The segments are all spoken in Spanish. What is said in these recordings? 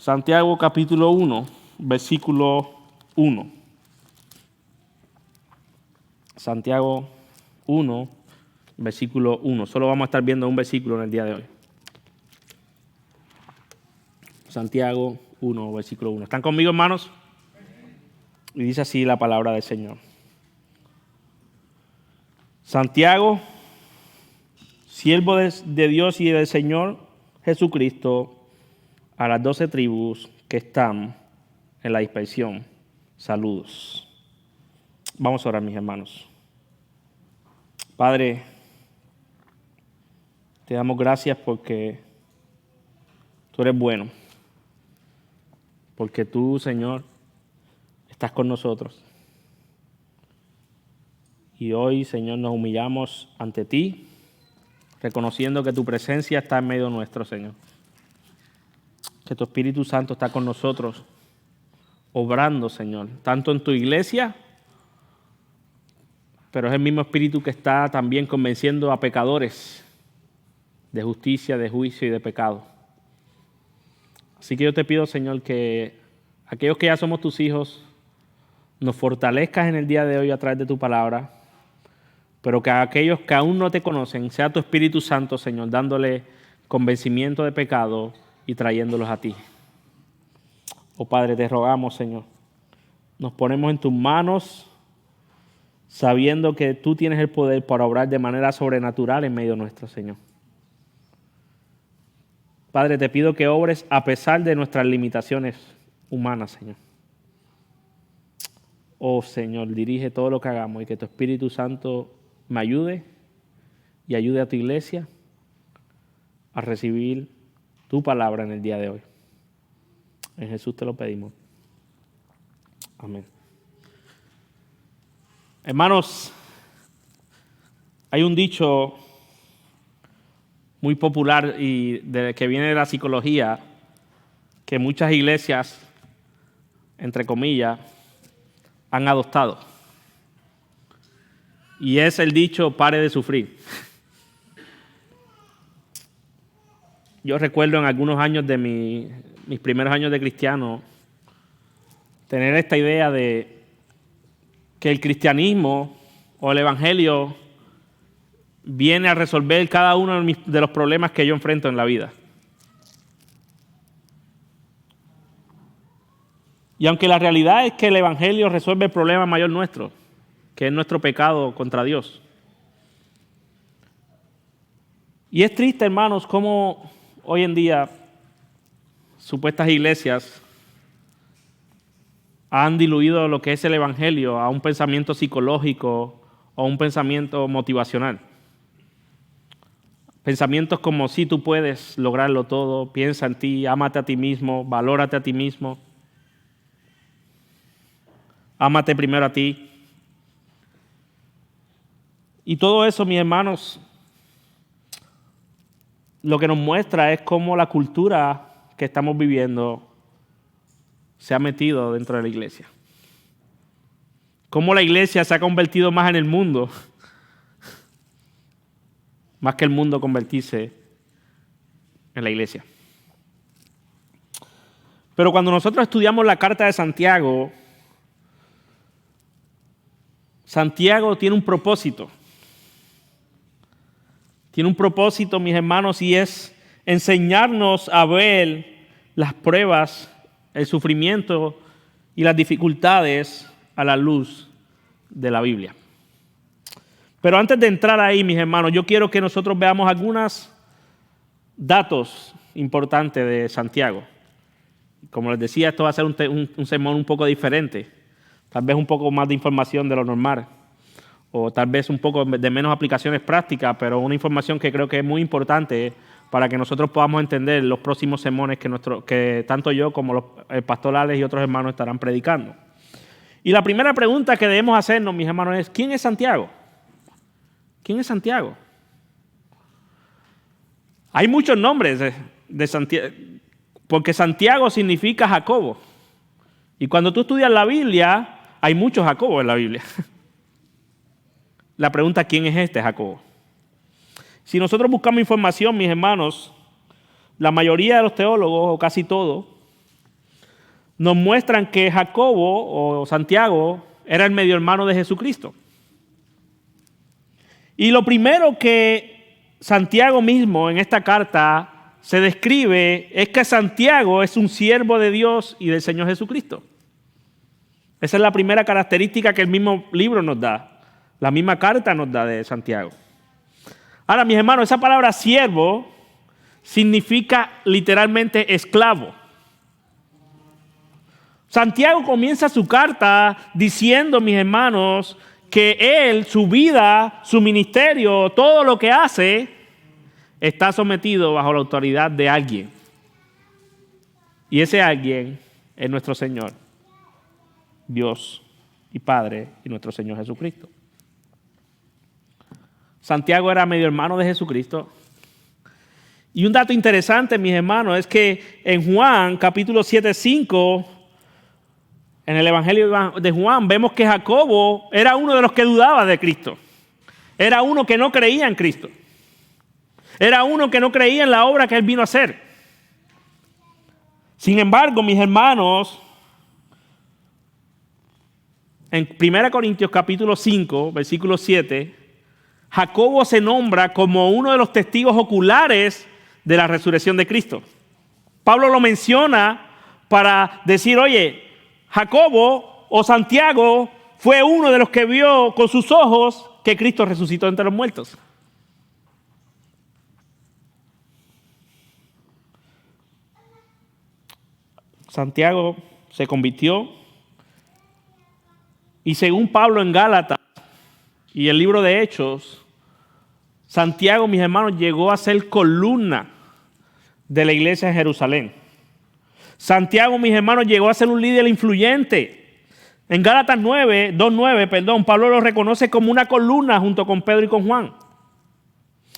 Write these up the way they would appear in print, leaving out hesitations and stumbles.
Santiago capítulo 1, versículo 1. Santiago 1, versículo 1. Solo vamos a estar viendo un versículo en el día de hoy. Santiago 1, versículo 1. ¿Están conmigo, hermanos? Y dice así la palabra del Señor. Santiago, siervo de Dios y del Señor Jesucristo, a las 12 tribus que están en la dispersión, saludos. Vamos a orar, mis hermanos. Padre, te damos gracias porque tú eres bueno, porque tú, Señor, estás con nosotros. Y hoy, Señor, nos humillamos ante ti, reconociendo que tu presencia está en medio nuestro, Señor. Que tu Espíritu Santo está con nosotros, obrando, Señor, tanto en tu iglesia, pero es el mismo Espíritu que está también convenciendo a pecadores de justicia, de juicio y de pecado. Así que yo te pido, Señor, que aquellos que ya somos tus hijos, nos fortalezcas en el día de hoy a través de tu palabra, pero que a aquellos que aún no te conocen, sea tu Espíritu Santo, Señor, dándole convencimiento de pecado y trayéndolos a ti. Oh Padre, te rogamos, Señor, nos ponemos en tus manos, sabiendo que tú tienes el poder para obrar de manera sobrenatural en medio nuestro, Señor. Padre, te pido que obres a pesar de nuestras limitaciones humanas, Señor. Oh Señor, dirige todo lo que hagamos y que tu Espíritu Santo me ayude y ayude a tu iglesia a recibir tu palabra en el día de hoy. En Jesús te lo pedimos. Amén. Hermanos, hay un dicho muy popular y que viene de la psicología que muchas iglesias, entre comillas, han adoptado. Y es el dicho, pare de sufrir. Yo recuerdo en algunos años de mis primeros años de cristiano, tener esta idea de que el cristianismo o el evangelio viene a resolver cada uno de los problemas que yo enfrento en la vida. Y aunque la realidad es que el evangelio resuelve el problema mayor nuestro, que es nuestro pecado contra Dios. Y es triste, hermanos, cómo hoy en día supuestas iglesias han diluido lo que es el evangelio a un pensamiento psicológico o un pensamiento motivacional. Pensamientos como si tú puedes lograrlo todo, piensa en ti, ámate a ti mismo, valórate a ti mismo, ámate primero a ti. Y todo eso, mis hermanos, lo que nos muestra es cómo la cultura que estamos viviendo se ha metido dentro de la iglesia. Cómo la iglesia se ha convertido más en el mundo, más que el mundo convertirse en la iglesia. Pero cuando nosotros estudiamos la carta de Santiago, Santiago tiene un propósito. Tiene un propósito, mis hermanos, y es enseñarnos a ver las pruebas, el sufrimiento y las dificultades a la luz de la Biblia. Pero antes de entrar ahí, mis hermanos, yo quiero que nosotros veamos algunos datos importantes de Santiago. Como les decía, esto va a ser un sermón un poco diferente, tal vez un poco más de información de lo normal, o tal vez un poco de menos aplicaciones prácticas, pero una información que creo que es muy importante para que nosotros podamos entender los próximos sermones que tanto yo como el pastor Alex y otros hermanos estarán predicando. Y la primera pregunta que debemos hacernos, mis hermanos, es ¿quién es Santiago? ¿Quién es Santiago? Hay muchos nombres de Santiago, porque Santiago significa Jacobo. Y cuando tú estudias la Biblia, hay muchos Jacobos en la Biblia. La pregunta, ¿quién es este Jacobo? Si nosotros buscamos información, mis hermanos, la mayoría de los teólogos, o casi todos, nos muestran que Jacobo o Santiago era el medio hermano de Jesucristo. Y lo primero que Santiago mismo en esta carta se describe es que Santiago es un siervo de Dios y del Señor Jesucristo. Esa es la primera característica que el mismo libro nos da, la misma carta nos da de Santiago. Ahora, mis hermanos, esa palabra siervo significa literalmente esclavo. Santiago comienza su carta diciendo, mis hermanos, que él, su vida, su ministerio, todo lo que hace, está sometido bajo la autoridad de alguien. Y ese alguien es nuestro Señor, Dios y Padre y nuestro Señor Jesucristo. Santiago era medio hermano de Jesucristo. Y un dato interesante, mis hermanos, es que en Juan, capítulo 7:5, en el Evangelio de Juan, vemos que Jacobo era uno de los que dudaba de Cristo. Era uno que no creía en Cristo. Era uno que no creía en la obra que él vino a hacer. Sin embargo, mis hermanos, en 1 Corintios capítulo 5, versículo 7, Jacobo se nombra como uno de los testigos oculares de la resurrección de Cristo. Pablo lo menciona para decir, oye, Jacobo o Santiago fue uno de los que vio con sus ojos que Cristo resucitó entre los muertos. Santiago se convirtió y según Pablo en Gálatas y el libro de Hechos, Santiago, mis hermanos, llegó a ser columna de la iglesia en Jerusalén. Santiago, mis hermanos, llegó a ser un líder influyente. En Gálatas 2:9, Pablo lo reconoce como una columna junto con Pedro y con Juan.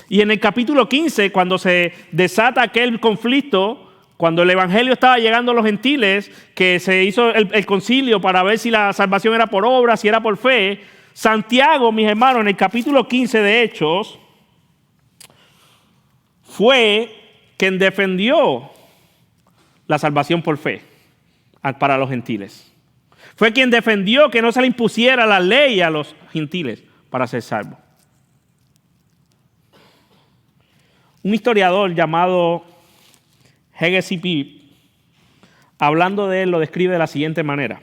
Y en el capítulo 15, cuando se desata aquel conflicto, cuando el evangelio estaba llegando a los gentiles, que se hizo el concilio para ver si la salvación era por obra, si era por fe, Santiago, mis hermanos, en el capítulo 15 de Hechos, fue quien defendió la salvación por fe para los gentiles. Fue quien defendió que no se le impusiera la ley a los gentiles para ser salvos. Un historiador llamado Hegesi Pip, hablando de él, lo describe de la siguiente manera.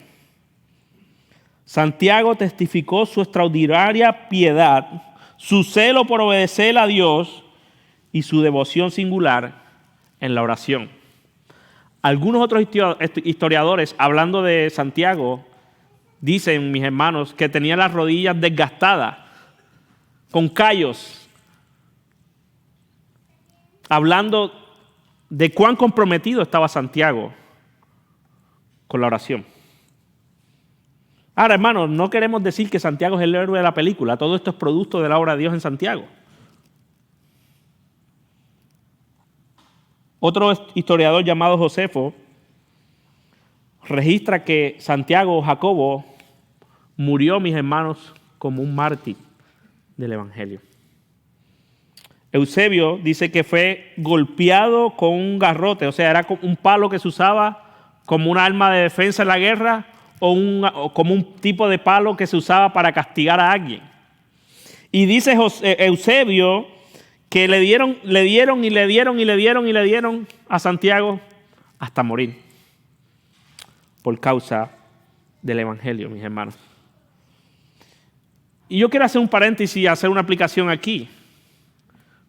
Santiago testificó su extraordinaria piedad, su celo por obedecer a Dios y su devoción singular en la oración. Algunos otros historiadores, hablando de Santiago, dicen, mis hermanos, que tenía las rodillas desgastadas, con callos, hablando de cuán comprometido estaba Santiago con la oración. Ahora, hermanos, no queremos decir que Santiago es el héroe de la película. Todo esto es producto de la obra de Dios en Santiago. Otro historiador llamado Josefo registra que Santiago o Jacobo murió, mis hermanos, como un mártir del Evangelio. Eusebio dice que fue golpeado con un garrote, o sea, era un palo que se usaba como un arma de defensa en la guerra o como un tipo de palo que se usaba para castigar a alguien. Y dice Eusebio que le dieron a Santiago hasta morir por causa del Evangelio, mis hermanos. Y yo quiero hacer un paréntesis y hacer una aplicación aquí,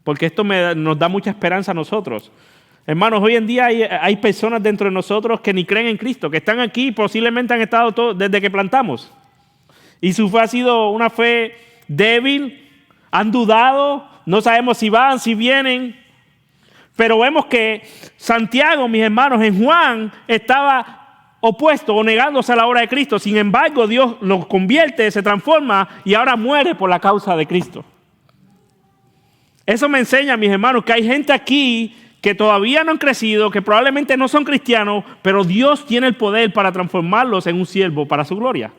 porque esto nos da mucha esperanza a nosotros. Hermanos, hoy en día hay personas dentro de nosotros que ni creen en Cristo, que están aquí y posiblemente han estado desde que plantamos. Y su fe ha sido una fe débil, han dudado, no sabemos si van, si vienen. Pero vemos que Santiago, mis hermanos, en Juan estaba opuesto o negándose a la obra de Cristo. Sin embargo, Dios lo convierte, se transforma y ahora muere por la causa de Cristo. Eso me enseña, mis hermanos, que hay gente aquí que todavía no han crecido, que probablemente no son cristianos, pero Dios tiene el poder para transformarlos en un siervo para su gloria.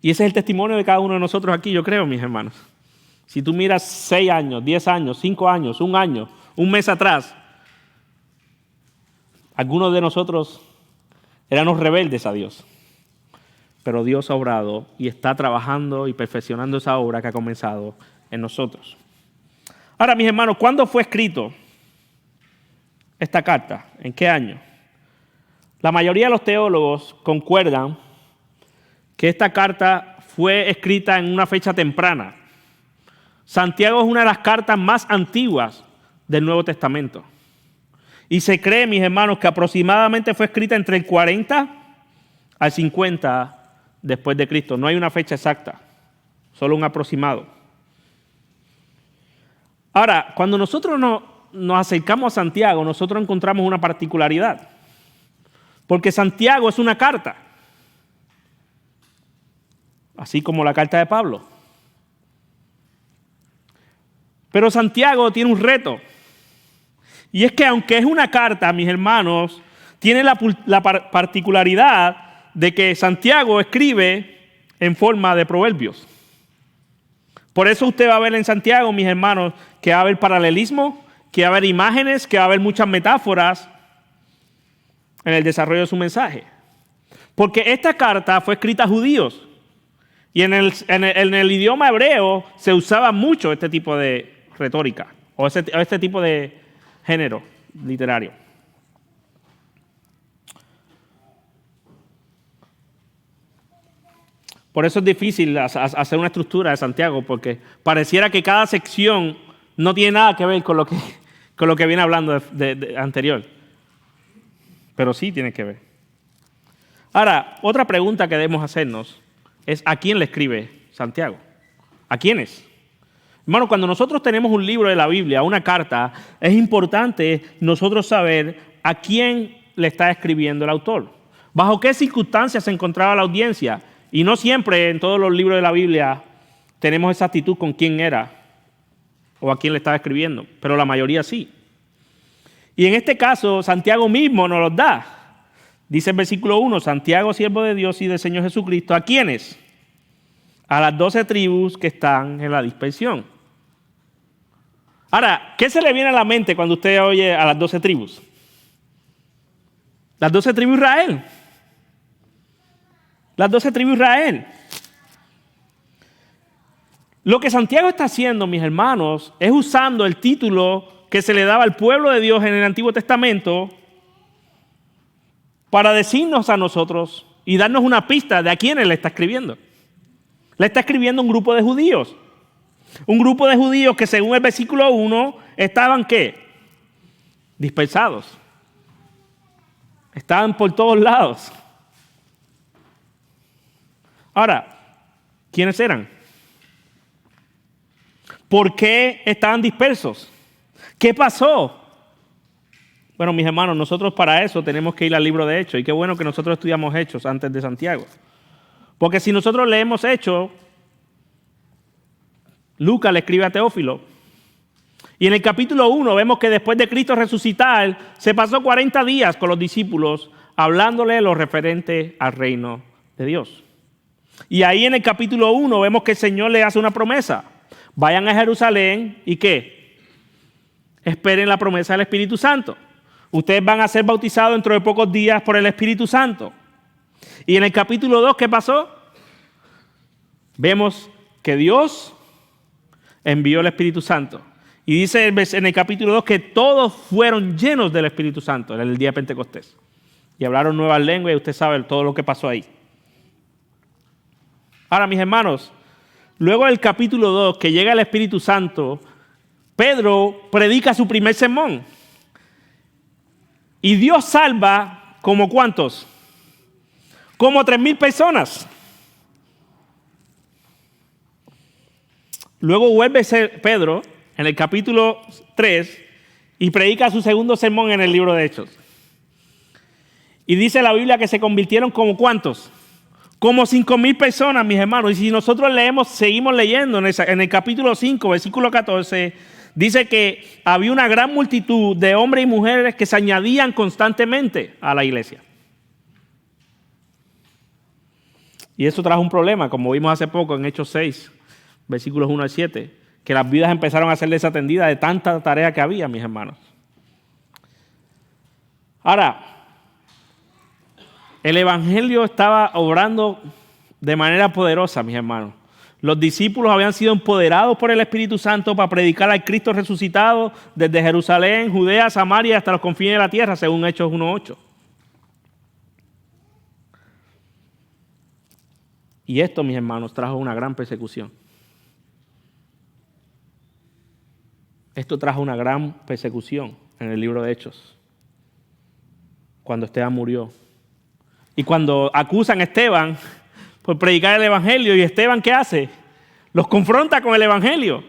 Y ese es el testimonio de cada uno de nosotros aquí, yo creo, mis hermanos. Si tú miras 6 años, 10 años, 5 años, 1 año, un mes atrás, Algunos de nosotros éramos rebeldes a Dios, pero Dios ha obrado y está trabajando y perfeccionando esa obra que ha comenzado en nosotros. Ahora, mis hermanos, ¿cuándo fue escrito esta carta? ¿En qué año? La mayoría de los teólogos concuerdan que esta carta fue escrita en una fecha temprana. Santiago es una de las cartas más antiguas del Nuevo Testamento. Y se cree, mis hermanos, que aproximadamente fue escrita entre el 40 al 50 después de Cristo. No hay una fecha exacta, solo un aproximado. Ahora, cuando nosotros nos acercamos a Santiago, nosotros encontramos una particularidad. Porque Santiago es una carta, así como la carta de Pablo. Pero Santiago tiene un reto. Y es que aunque es una carta, mis hermanos, tiene la particularidad de que Santiago escribe en forma de proverbios. Por eso usted va a ver en Santiago, mis hermanos, que va a haber paralelismo, que va a haber imágenes, que va a haber muchas metáforas en el desarrollo de su mensaje. Porque esta carta fue escrita a judíos. Y en el idioma hebreo se usaba mucho este tipo de retórica o este tipo de género literario. Por eso es difícil hacer una estructura de Santiago, porque pareciera que cada sección no tiene nada que ver con lo que viene hablando de anterior. Pero sí tiene que ver. Ahora, otra pregunta que debemos hacernos es ¿a quién le escribe Santiago? ¿A quiénes? Hermano, cuando nosotros tenemos un libro de la Biblia, una carta, es importante nosotros saber a quién le está escribiendo el autor. ¿Bajo qué circunstancias se encontraba la audiencia? Y no siempre en todos los libros de la Biblia tenemos esa actitud con quién era o a quién le estaba escribiendo, pero la mayoría sí. Y en este caso, Santiago mismo nos los da. Dice el versículo 1, Santiago, siervo de Dios y del Señor Jesucristo, ¿a quiénes? A las 12 tribus que están en la dispersión. Ahora, ¿qué se le viene a la mente cuando usted oye a las 12 tribus? Las 12 tribus de Israel. Las 12 tribus de Israel. Lo que Santiago está haciendo, mis hermanos, es usando el título que se le daba al pueblo de Dios en el Antiguo Testamento para decirnos a nosotros y darnos una pista de a quiénes le está escribiendo. Le está escribiendo a un grupo de judíos. Un grupo de judíos que según el versículo 1 estaban ¿qué? Dispersados. Estaban por todos lados. Ahora, ¿quiénes eran? ¿Por qué estaban dispersos? ¿Qué pasó? Bueno, mis hermanos, nosotros para eso tenemos que ir al libro de Hechos. Y qué bueno que nosotros estudiamos Hechos antes de Santiago. Porque si nosotros leemos Hechos, Lucas le escribe a Teófilo. Y en el capítulo 1 vemos que después de Cristo resucitar, se pasó 40 días con los discípulos hablándole lo referente al reino de Dios. Y ahí en el capítulo 1 vemos que el Señor le hace una promesa. Vayan a Jerusalén y ¿qué? Esperen la promesa del Espíritu Santo. Ustedes van a ser bautizados dentro de pocos días por el Espíritu Santo. Y en el capítulo 2, ¿qué pasó? Vemos que Dios envió el Espíritu Santo. Y dice en el capítulo 2 que todos fueron llenos del Espíritu Santo en el día de Pentecostés. Y hablaron nuevas lenguas y usted sabe todo lo que pasó ahí. Ahora, mis hermanos, luego del capítulo 2, que llega el Espíritu Santo, Pedro predica su primer sermón. Y Dios salva, ¿como cuántos? Como 3,000 personas. Luego vuelve Pedro en el capítulo 3 y predica su segundo sermón en el libro de Hechos. Y dice la Biblia que se convirtieron como ¿cuántos? Como 5,000 personas, mis hermanos. Y si nosotros leemos, seguimos leyendo en el capítulo 5, versículo 14, dice que había una gran multitud de hombres y mujeres que se añadían constantemente a la iglesia. Y eso trajo un problema, como vimos hace poco en Hechos 6, versículos 1 al 7, que las vidas empezaron a ser desatendidas de tanta tarea que había, mis hermanos. Ahora, el evangelio estaba obrando de manera poderosa, mis hermanos. Los discípulos habían sido empoderados por el Espíritu Santo para predicar al Cristo resucitado desde Jerusalén, Judea, Samaria hasta los confines de la tierra, según Hechos 1:8. Y esto, mis hermanos, trajo una gran persecución. Esto trajo una gran persecución en el libro de Hechos, cuando Esteban murió. Y cuando acusan a Esteban por predicar el evangelio, ¿y Esteban qué hace? Los confronta con el evangelio.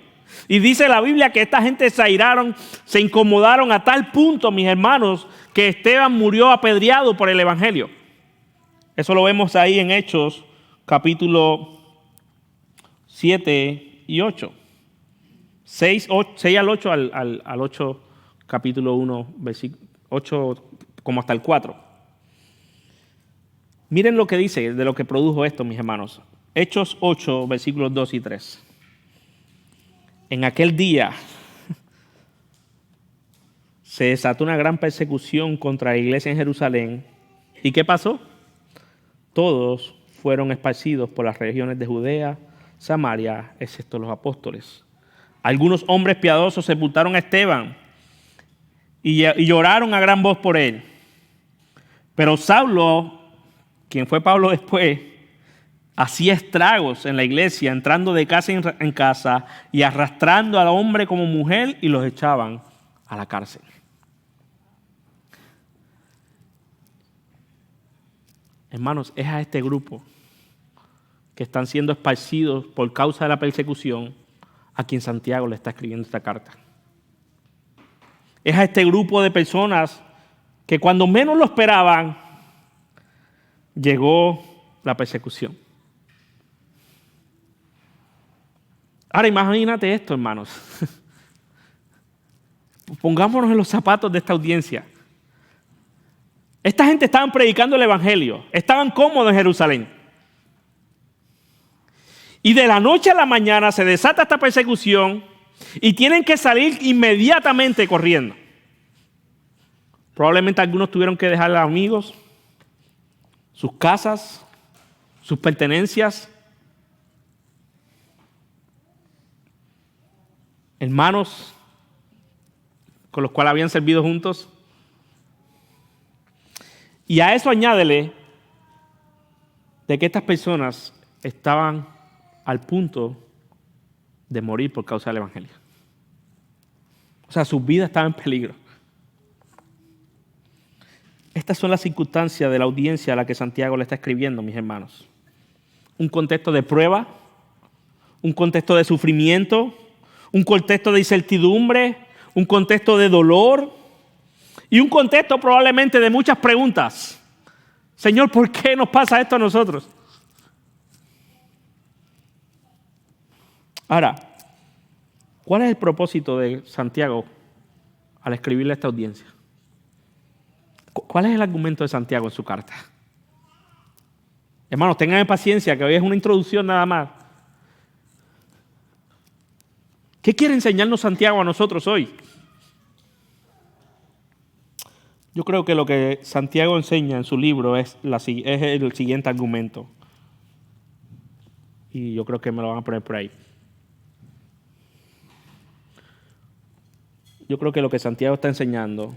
Y dice la Biblia que esta gente se airaron, se incomodaron a tal punto, mis hermanos, que Esteban murió apedreado por el evangelio. Eso lo vemos ahí en Hechos, capítulo 7 y 8. 6 al 8 al 8, capítulo 1, versículo 8, como hasta el 4. Miren lo que dice de lo que produjo esto, mis hermanos. Hechos 8, versículos 2 y 3. En aquel día se desató una gran persecución contra la iglesia en Jerusalén. ¿Y qué pasó? Todos fueron esparcidos por las regiones de Judea, Samaria, excepto los apóstoles. Algunos hombres piadosos sepultaron a Esteban y lloraron a gran voz por él. Pero Saulo, quien fue Pablo después, hacía estragos en la iglesia, entrando de casa en casa y arrastrando al hombre como mujer, y los echaban a la cárcel. Hermanos, es a este grupo que están siendo esparcidos por causa de la persecución a quien Santiago le está escribiendo esta carta. Es a este grupo de personas que cuando menos lo esperaban, llegó la persecución. Ahora imagínate esto, hermanos. Pongámonos en los zapatos de esta audiencia. Esta gente estaban predicando el evangelio, estaban cómodos en Jerusalén. Y de la noche a la mañana se desata esta persecución y tienen que salir inmediatamente corriendo. Probablemente algunos tuvieron que dejar a amigos, sus casas, sus pertenencias, hermanos con los cuales habían servido juntos. Y a eso añádele de que estas personas estaban al punto de morir por causa del evangelio. O sea, su vida estaba en peligro. Estas son las circunstancias de la audiencia a la que Santiago le está escribiendo, mis hermanos. Un contexto de prueba, un contexto de sufrimiento, un contexto de incertidumbre, un contexto de dolor y un contexto probablemente de muchas preguntas. Señor, ¿por qué nos pasa esto a nosotros? Ahora, ¿cuál es el propósito de Santiago al escribirle a esta audiencia? ¿Cuál es el argumento de Santiago en su carta? Hermanos, tengan paciencia, que hoy es una introducción nada más. ¿Qué quiere enseñarnos Santiago a nosotros hoy? Yo creo que lo que Santiago enseña en su libro es el siguiente argumento. Y yo creo que me lo van a poner por ahí. Yo creo que lo que Santiago está enseñando,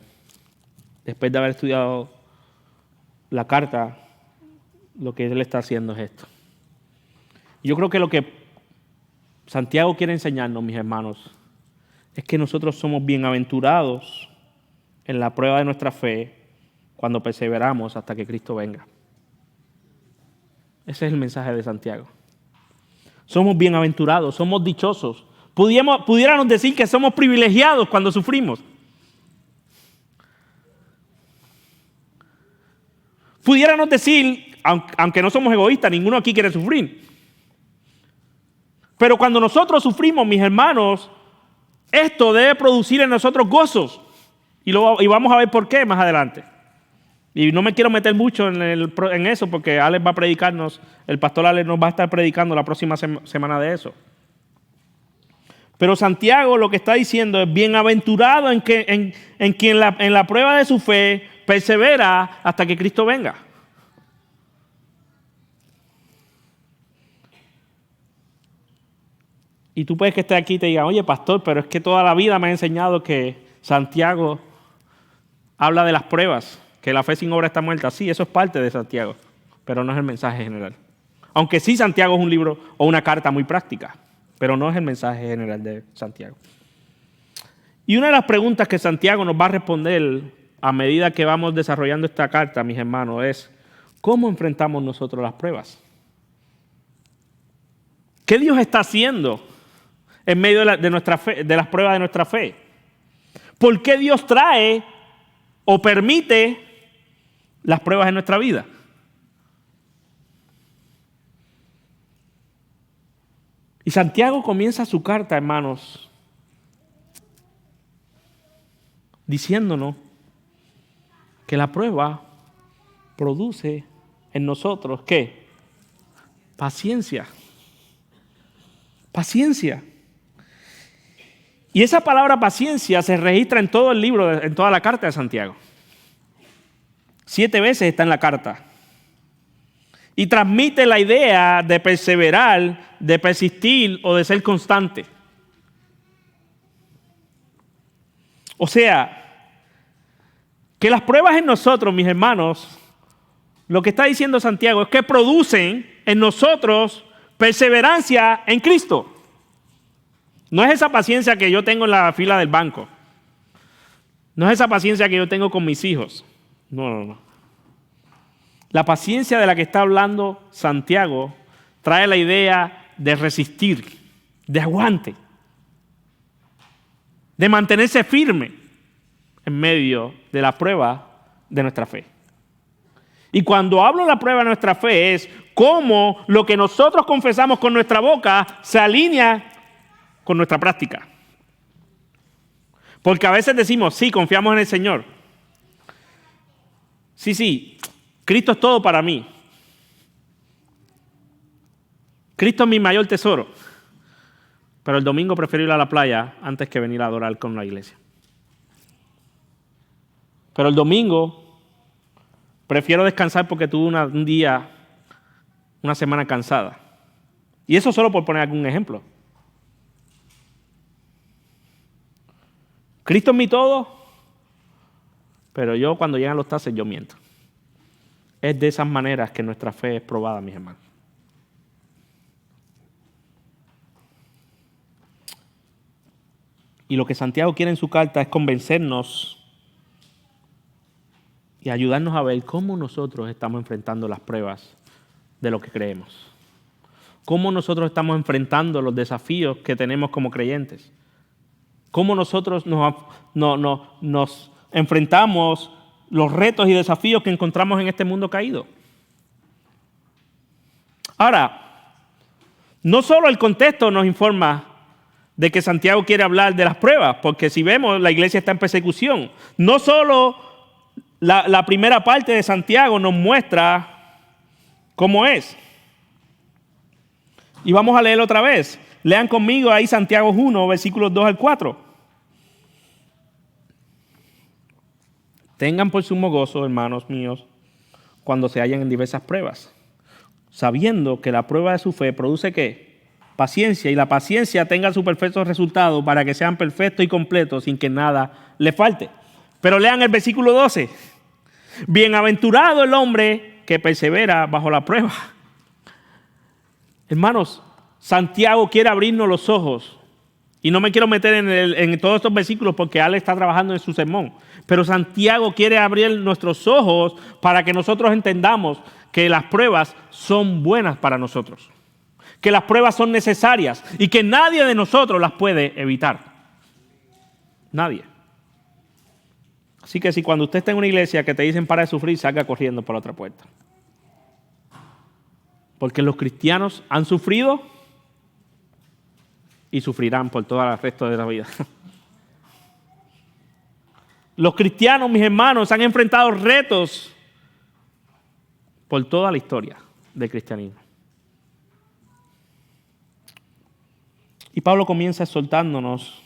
después de haber estudiado la carta, lo que él está haciendo es esto. Yo creo que lo que Santiago quiere enseñarnos, mis hermanos, es que nosotros somos bienaventurados en la prueba de nuestra fe cuando perseveramos hasta que Cristo venga. Ese es el mensaje de Santiago. Somos bienaventurados, somos dichosos. Pudiéramos decir que somos privilegiados cuando sufrimos. Pudiéramos decir, aunque no somos egoístas, ninguno aquí quiere sufrir. Pero cuando nosotros sufrimos, mis hermanos, esto debe producir en nosotros gozos. Y vamos a ver por qué más adelante. Y no me quiero meter mucho en eso porque Alex va a predicarnos, el pastor Alex nos va a estar predicando la próxima semana de eso. Pero Santiago lo que está diciendo es bienaventurado en quien en la prueba de su fe persevera hasta que Cristo venga. Y tú puedes que estés aquí y te digan, oye, pastor, pero es que toda la vida me ha enseñado que Santiago habla de las pruebas, que la fe sin obra está muerta. Sí, eso es parte de Santiago, pero no es el mensaje general. Aunque sí Santiago es un libro o una carta muy práctica, pero no es el mensaje general de Santiago. Y una de las preguntas que Santiago nos va a responder a medida que vamos desarrollando esta carta, mis hermanos, es ¿cómo enfrentamos nosotros las pruebas? ¿Qué Dios está haciendo en medio de nuestra fe, de las pruebas de nuestra fe? ¿Por qué Dios trae o permite las pruebas en nuestra vida? Y Santiago comienza su carta, hermanos, diciéndonos que la prueba produce en nosotros, ¿qué? Paciencia. Paciencia. Y esa palabra paciencia se registra en todo el libro, en toda la carta de Santiago. 7 veces está en la carta. Y transmite la idea de perseverar, de persistir o de ser constante. O sea, que las pruebas en nosotros, mis hermanos, lo que está diciendo Santiago es que producen en nosotros perseverancia en Cristo. No es esa paciencia que yo tengo en la fila del banco. No es esa paciencia que yo tengo con mis hijos. No. La paciencia de la que está hablando Santiago trae la idea de resistir, de aguante, de mantenerse firme en medio de la prueba de nuestra fe. Y cuando hablo de la prueba de nuestra fe es cómo lo que nosotros confesamos con nuestra boca se alinea con nuestra práctica. Porque a veces decimos, sí, confiamos en el Señor. Sí, Cristo es todo para mí. Cristo es mi mayor tesoro. Pero el domingo prefiero ir a la playa antes que venir a adorar con la iglesia. Pero el domingo prefiero descansar porque tuve un día, una semana cansada. Y eso solo por poner algún ejemplo. Cristo es mi todo, pero yo cuando llegan los tases yo miento. Es de esas maneras que nuestra fe es probada, mis hermanos. Y lo que Santiago quiere en su carta es convencernos y ayudarnos a ver cómo nosotros estamos enfrentando las pruebas de lo que creemos. Cómo nosotros estamos enfrentando los desafíos que tenemos como creyentes. Cómo nosotros nos enfrentamos los retos y desafíos que encontramos en este mundo caído. Ahora, no solo el contexto nos informa de que Santiago quiere hablar de las pruebas, porque si vemos, la iglesia está en persecución. No solo la primera parte de Santiago nos muestra cómo es. Y vamos a leerlo otra vez. Lean conmigo ahí Santiago 1, versículos 2 al 4. Tengan por sumo gozo, hermanos míos, cuando se hallan en diversas pruebas, sabiendo que la prueba de su fe produce ¿qué? Paciencia, y la paciencia tenga su perfecto resultado para que sean perfectos y completos sin que nada le falte. Pero lean el versículo 12. Bienaventurado el hombre que persevera bajo la prueba. Hermanos, Santiago quiere abrirnos los ojos. Y no me quiero meter en todos estos versículos porque Ale está trabajando en su sermón. Pero Santiago quiere abrir nuestros ojos para que nosotros entendamos que las pruebas son buenas para nosotros. Que las pruebas son necesarias y que nadie de nosotros las puede evitar. Nadie. Así que si cuando usted está en una iglesia que te dicen para de sufrir, salga corriendo por la otra puerta. Porque los cristianos han sufrido y sufrirán por todo el resto de la vida. Los cristianos, mis hermanos, han enfrentado retos por toda la historia del cristianismo. Y Pablo comienza exhortándonos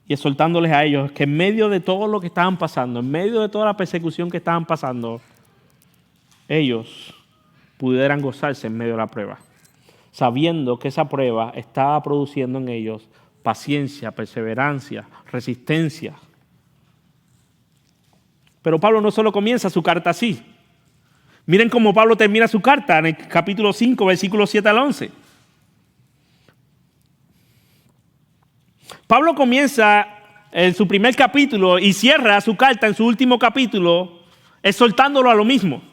y exhortándoles a ellos que en medio de todo lo que estaban pasando, en medio de toda la persecución que estaban pasando, ellos pudieran gozarse en medio de la prueba, sabiendo que esa prueba estaba produciendo en ellos paciencia, perseverancia, resistencia. Pero Pablo no solo comienza su carta así. Miren cómo Pablo termina su carta en el capítulo 5, versículos 7 al 11. Pablo comienza en su primer capítulo y cierra su carta en su último capítulo exhortándolo a lo mismo.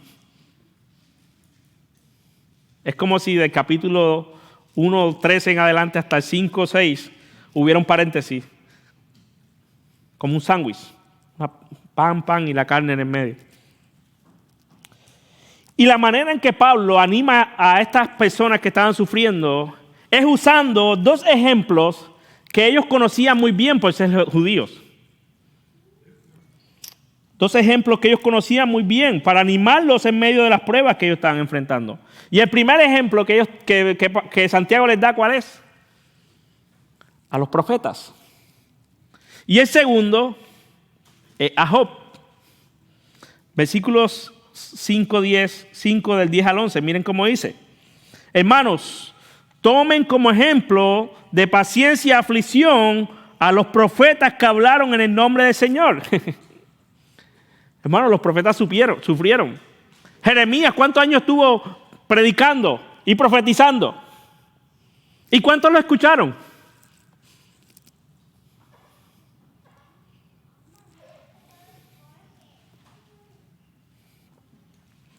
Es como si del capítulo 1, 13 en adelante hasta el 5, 6 hubiera un paréntesis, como un sándwich, pan y la carne en el medio. Y la manera en que Pablo anima a estas personas que estaban sufriendo es usando dos ejemplos que ellos conocían muy bien por ser judíos. Dos ejemplos que ellos conocían muy bien para animarlos en medio de las pruebas que ellos estaban enfrentando. Y el primer ejemplo que Santiago les da, ¿cuál es? A los profetas. Y el segundo, a Job. Versículos 5 del 10 al 11. Miren cómo dice. Hermanos, tomen como ejemplo de paciencia y aflicción a los profetas que hablaron en el nombre del Señor. Hermanos, los profetas sufrieron. Jeremías, ¿cuántos años estuvo predicando y profetizando? ¿Y cuántos lo escucharon?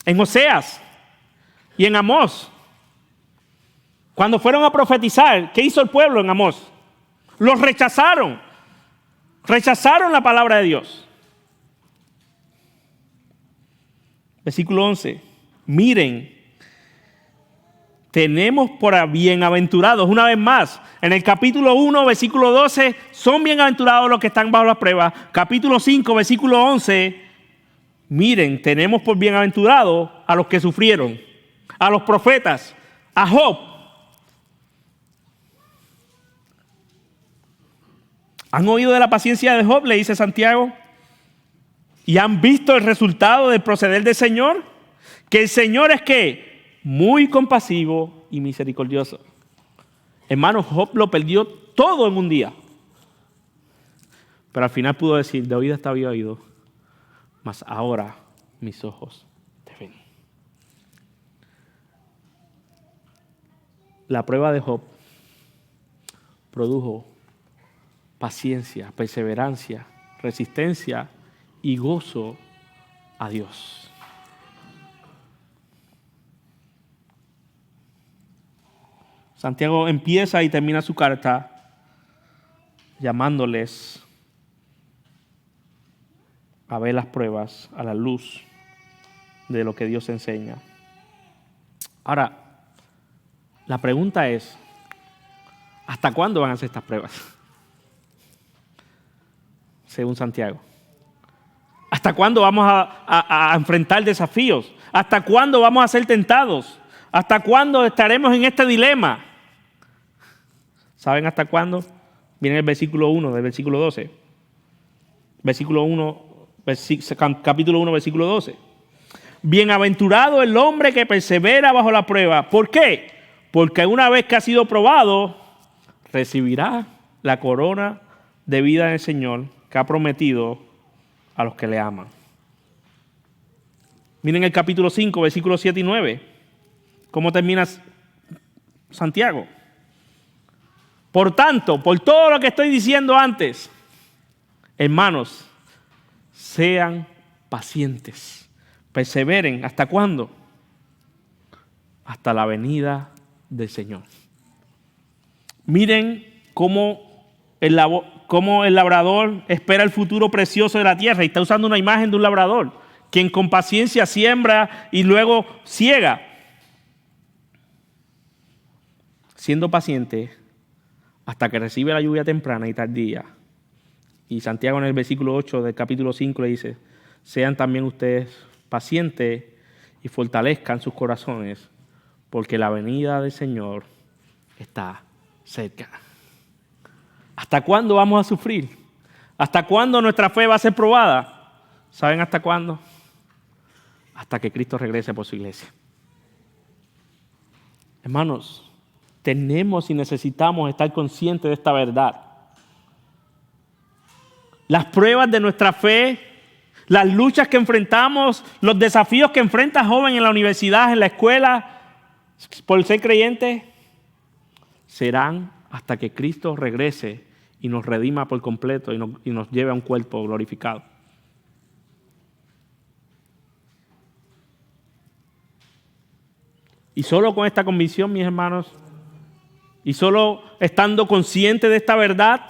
En Oseas y en Amós, cuando fueron a profetizar, ¿qué hizo el pueblo en Amós? Los rechazaron. Rechazaron la palabra de Dios. Versículo 11. Miren, tenemos por bienaventurados, una vez más, en el capítulo 1, versículo 12, son bienaventurados los que están bajo la prueba. Capítulo 5, versículo 11, miren, tenemos por bienaventurados a los que sufrieron, a los profetas, a Job. ¿Han oído de la paciencia de Job?, le dice Santiago. ¿Y han visto el resultado del proceder del Señor? Que el Señor es ¿qué? Muy compasivo y misericordioso. Hermano, Job lo perdió todo en un día. Pero al final pudo decir, de oídas te había oído, mas ahora mis ojos te ven. La prueba de Job produjo paciencia, perseverancia, resistencia y gozo a Dios. Santiago empieza y termina su carta llamándoles a ver las pruebas a la luz de lo que Dios enseña. Ahora, la pregunta es, ¿hasta cuándo van a ser estas pruebas? Según Santiago. ¿Hasta cuándo vamos a enfrentar desafíos? ¿Hasta cuándo vamos a ser tentados? ¿Hasta cuándo estaremos en este dilema? ¿Saben hasta cuándo? Viene el versículo 1 del versículo 12. Capítulo 1, versículo 12. Bienaventurado el hombre que persevera bajo la prueba. ¿Por qué? Porque una vez que ha sido probado, recibirá la corona de vida del Señor que ha prometido a los que le aman. Miren el capítulo 5, versículos 7 y 9. ¿Cómo termina Santiago? Por tanto, por todo lo que estoy diciendo antes, hermanos, sean pacientes, perseveren. ¿Hasta cuándo? Hasta la venida del Señor. Miren cómo el labrador espera el futuro precioso de la tierra y está usando una imagen de un labrador, quien con paciencia siembra y luego ciega. Siendo paciente hasta que recibe la lluvia temprana y tardía. Y Santiago en el versículo 8 del capítulo 5 le dice, sean también ustedes pacientes y fortalezcan sus corazones, porque la venida del Señor está cerca. ¿Hasta cuándo vamos a sufrir? ¿Hasta cuándo nuestra fe va a ser probada? ¿Saben hasta cuándo? Hasta que Cristo regrese por su iglesia. Hermanos, tenemos y necesitamos estar conscientes de esta verdad. Las pruebas de nuestra fe, las luchas que enfrentamos, los desafíos que enfrenta joven en la universidad, en la escuela, por ser creyente, serán hasta que Cristo regrese y nos redima por completo y nos lleve a un cuerpo glorificado. Y solo con esta convicción, mis hermanos, y solo estando conscientes de esta verdad,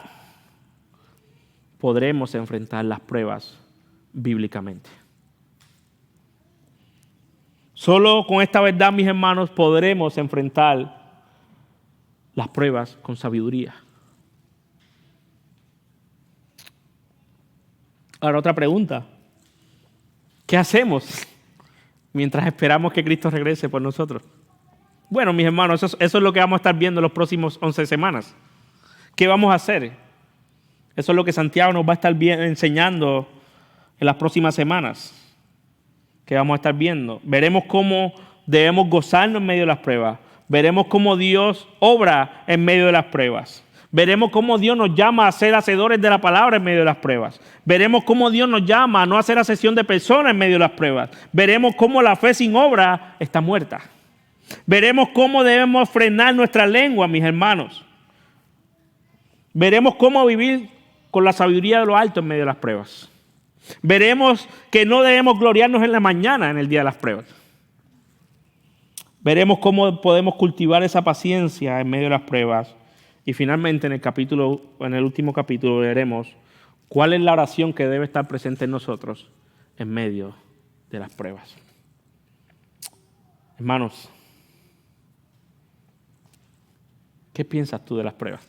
podremos enfrentar las pruebas bíblicamente. Solo con esta verdad, mis hermanos, podremos enfrentar las pruebas con sabiduría. Ahora, otra pregunta. ¿Qué hacemos mientras esperamos que Cristo regrese por nosotros? Bueno, mis hermanos, eso es lo que vamos a estar viendo en los próximos 11 semanas. ¿Qué vamos a hacer? Eso es lo que Santiago nos va a estar enseñando en las próximas semanas. Que vamos a estar viendo. Veremos cómo debemos gozarnos en medio de las pruebas. Veremos cómo Dios obra en medio de las pruebas. Veremos cómo Dios nos llama a ser hacedores de la palabra en medio de las pruebas. Veremos cómo Dios nos llama a no hacer acepción de personas en medio de las pruebas. Veremos cómo la fe sin obra está muerta. Veremos cómo debemos frenar nuestra lengua, mis hermanos. Veremos cómo vivir con la sabiduría de lo alto en medio de las pruebas. Veremos que no debemos gloriarnos en la mañana en el día de las pruebas. Veremos cómo podemos cultivar esa paciencia en medio de las pruebas. Y finalmente en el último capítulo veremos cuál es la oración que debe estar presente en nosotros en medio de las pruebas. Hermanos, ¿qué piensas tú de las pruebas?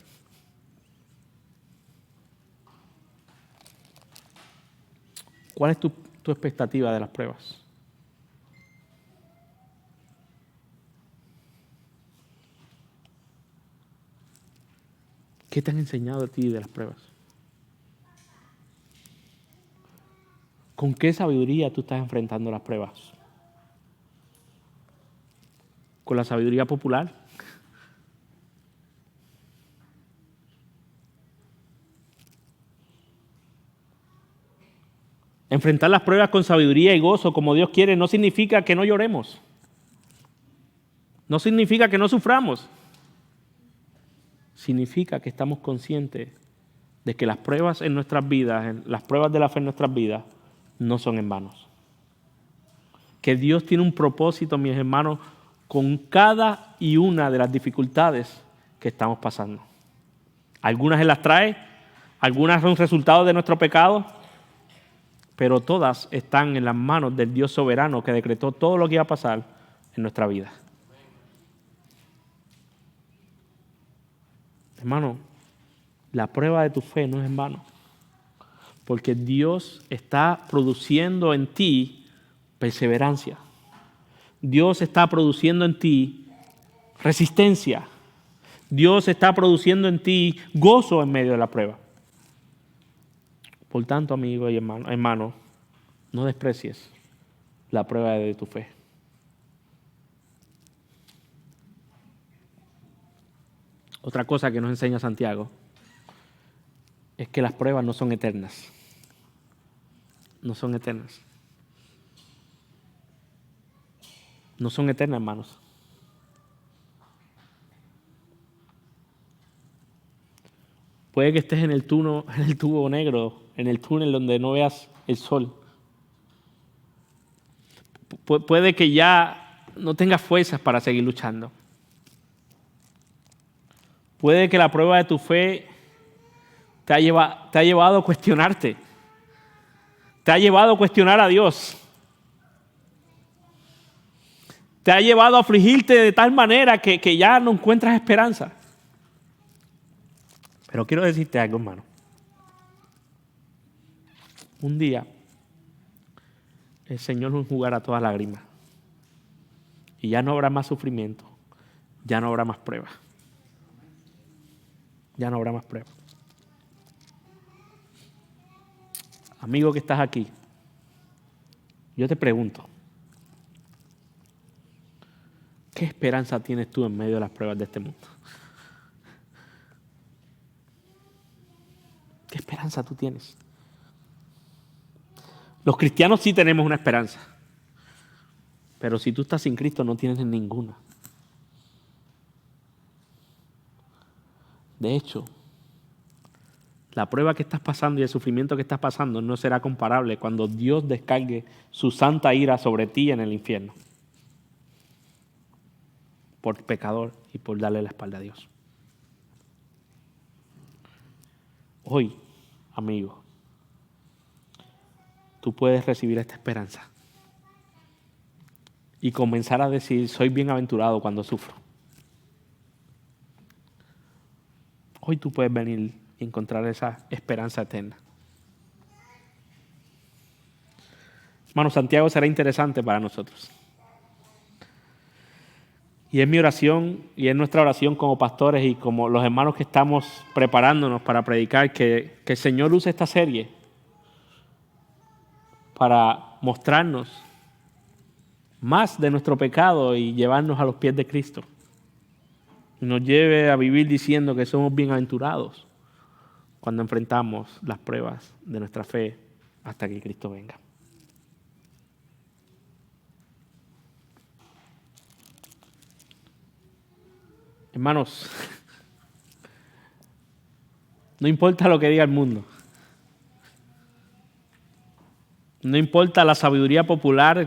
¿Cuál es tu expectativa de las pruebas? ¿Qué te han enseñado a ti de las pruebas? ¿Con qué sabiduría tú estás enfrentando las pruebas? ¿Con la sabiduría popular? Enfrentar las pruebas con sabiduría y gozo, como Dios quiere, no significa que no lloremos. No significa que no suframos. Significa que estamos conscientes de que las pruebas en nuestras vidas, las pruebas de la fe en nuestras vidas, no son en vano. Que Dios tiene un propósito, mis hermanos, con cada y una de las dificultades que estamos pasando. Algunas Él las trae, algunas son resultados de nuestro pecado, pero todas están en las manos del Dios soberano que decretó todo lo que iba a pasar en nuestra vida. Hermano, la prueba de tu fe no es en vano, porque Dios está produciendo en ti perseverancia. Dios está produciendo en ti resistencia. Dios está produciendo en ti gozo en medio de la prueba. Por tanto, amigo y hermano, no desprecies la prueba de tu fe. Otra cosa que nos enseña Santiago es que las pruebas no son eternas. No son eternas. No son eternas, hermanos. Puede que estés en el tubo negro, en el túnel donde no veas el sol. Puede que ya no tengas fuerzas para seguir luchando. Puede que la prueba de tu fe te ha llevado a cuestionarte. Te ha llevado a cuestionar a Dios. Te ha llevado a afligirte de tal manera que ya no encuentras esperanza. Pero quiero decirte algo, hermano. Un día el Señor nos enjugará todas lágrimas. Y ya no habrá más sufrimiento. Ya no habrá más pruebas. Ya no habrá más pruebas. amigo que estás aquí, yo te pregunto, ¿qué esperanza tienes tú en medio de las pruebas de este mundo? ¿Qué esperanza tú tienes? Los cristianos sí tenemos una esperanza, pero si tú estás sin Cristo no tienes ninguna. De hecho, la prueba que estás pasando y el sufrimiento que estás pasando no será comparable cuando Dios descargue su santa ira sobre ti en el infierno por pecador y por darle la espalda a Dios. Hoy, amigo, tú puedes recibir esta esperanza y comenzar a decir, soy bienaventurado cuando sufro. Hoy tú puedes venir y encontrar esa esperanza eterna. Hermano, Santiago será interesante para nosotros. Y es mi oración y es nuestra oración como pastores y como los hermanos que estamos preparándonos para predicar, que el Señor use esta serie para mostrarnos más de nuestro pecado y llevarnos a los pies de Cristo. Y nos lleve a vivir diciendo que somos bienaventurados cuando enfrentamos las pruebas de nuestra fe hasta que Cristo venga. Hermanos, no importa lo que diga el mundo. No importa la sabiduría popular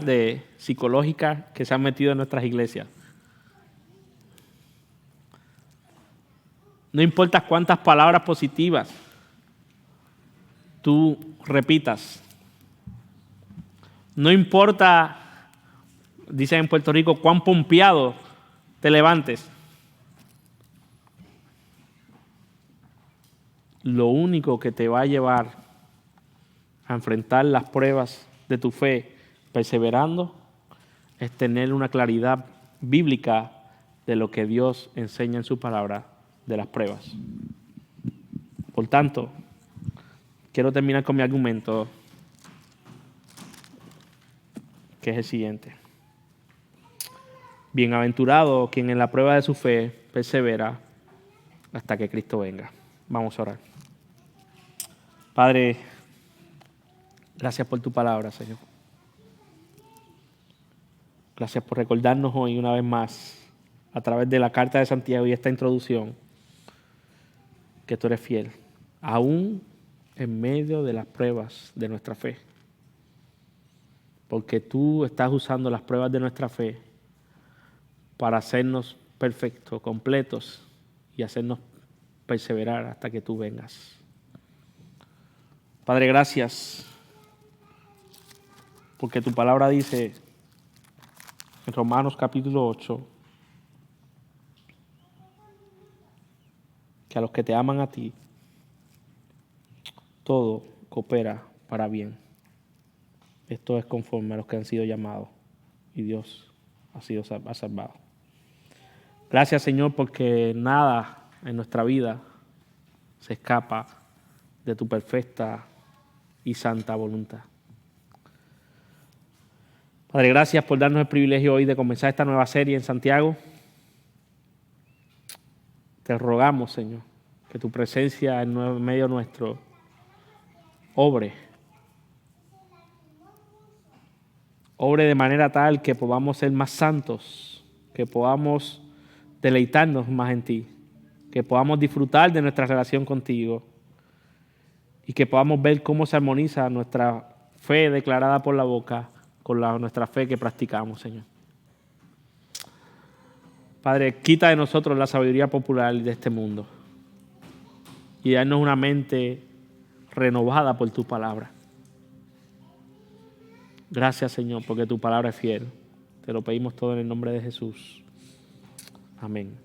psicológica que se ha metido en nuestras iglesias. No importa cuántas palabras positivas tú repitas. No importa, dicen en Puerto Rico, cuán pompeado te levantes. Lo único que te va a llevar a enfrentar las pruebas de tu fe perseverando es tener una claridad bíblica de lo que Dios enseña en su palabra de las pruebas. Por tanto, quiero terminar con mi argumento, que es el siguiente. Bienaventurado quien en la prueba de su fe persevera hasta que Cristo venga. Vamos a orar. Padre, gracias por tu palabra, Señor. Gracias por recordarnos hoy una vez más, a través de la carta de Santiago y esta introducción, que tú eres fiel, aún en medio de las pruebas de nuestra fe. Porque tú estás usando las pruebas de nuestra fe para hacernos perfectos, completos y hacernos perseverar hasta que tú vengas. Padre, gracias, porque tu palabra dice en Romanos capítulo 8 que a los que te aman a ti, todo coopera para bien. Esto es conforme a los que han sido llamados y Dios ha salvado. Gracias, Señor, porque nada en nuestra vida se escapa de tu perfecta y santa voluntad. Padre, gracias por darnos el privilegio hoy de comenzar esta nueva serie en Santiago. Te rogamos, Señor, que tu presencia en medio nuestro obre de manera tal que podamos ser más santos, que podamos deleitarnos más en ti, que podamos disfrutar de nuestra relación contigo y que podamos ver cómo se armoniza nuestra fe declarada por la boca con nuestra fe que practicamos, Señor. Padre, quita de nosotros la sabiduría popular de este mundo y darnos una mente renovada por tu palabra. Gracias, Señor, porque tu palabra es fiel. Te lo pedimos todo en el nombre de Jesús. Amén.